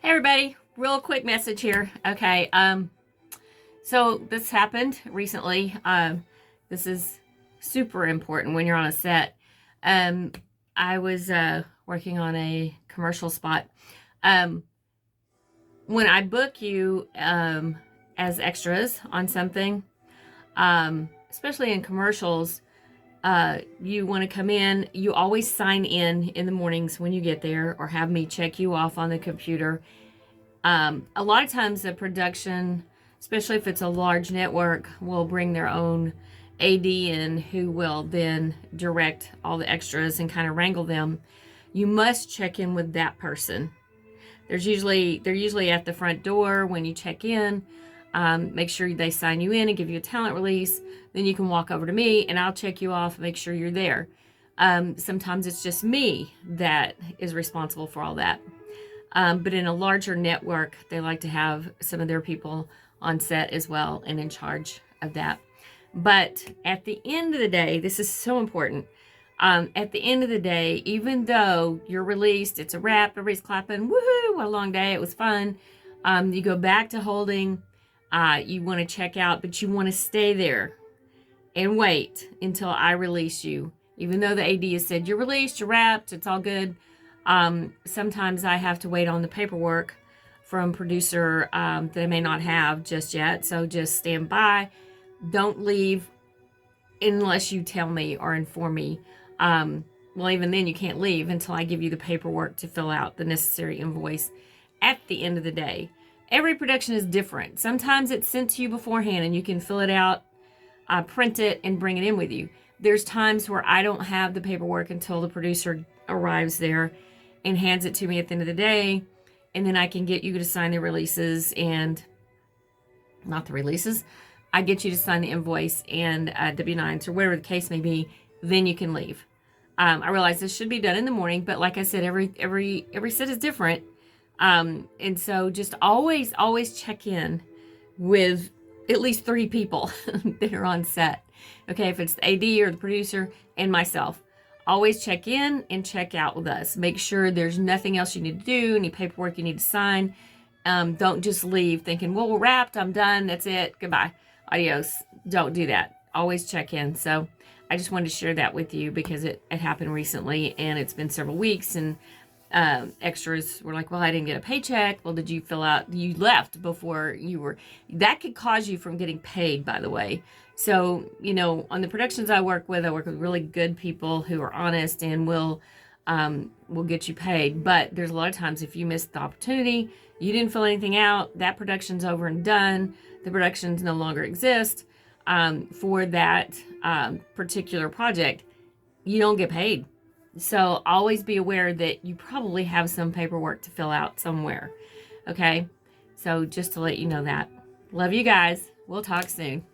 Hey everybody, real quick message here. Okay, so this happened recently. This is super important when you're on a set. Um, I was working on a commercial spot. Um, when I book you as extras on something, especially in commercials, you want to come in. You always sign in the mornings when you get there, or have me check you off on the computer. A lot of times the production, especially if it's a large network, will bring their own AD in who will then direct all the extras and kind of wrangle them. You must check in with that person. They're usually at the front door when you check in. Make sure they sign you in and give you a talent release. Then you can walk over to me and I'll check you off, make sure you're there. Sometimes it's just me that is responsible for all that. But in a larger network, they like to have some of their people on set as well and in charge of that. But at the end of the day, this is so important. At the end of the day, even though you're released, it's a wrap, everybody's clapping, woohoo, what a long day, it was fun. You go back to holding, you want to check out, but you want to stay there and wait until I release you. Even though the AD has said you're released, you're wrapped, it's all good. Sometimes I have to wait on the paperwork from producer that I may not have just yet. So just stand by. Don't leave unless you tell me or inform me. Well, even then you can't leave until I give you the paperwork to fill out the necessary invoice at the end of the day. Every production is different. Sometimes it's sent to you beforehand and you can fill it out, print it, and bring it in with you. There's times where I don't have the paperwork until the producer arrives there and hands it to me at the end of the day, and then I can get you to sign the releases and not the releases. I get you to sign the invoice and W-9s or whatever the case may be. Then you can leave. I realize this should be done in the morning, but like I said, every set is different, and so just always check in with at least 3 people that are on set. Okay, if it's the AD or the producer and myself. Always check in and check out with us. Make sure there's nothing else you need to do, any paperwork you need to sign. Don't just leave thinking, well, we're wrapped, I'm done, that's it, goodbye, adios. Don't do that. Always check in. So I just wanted to share that with you because it happened recently and it's been several weeks, and extras were like, well, I didn't get a paycheck. Well, did you fill out, you left before you were, that could cause you from getting paid, by the way. So, on the productions I work with really good people who are honest and will get you paid. But there's a lot of times if you missed the opportunity, you didn't fill anything out, that production's over and done, the productions no longer exist for that particular project, you don't get paid. So always be aware that you probably have some paperwork to fill out somewhere. Okay? So just to let you know that. Love you guys. We'll talk soon.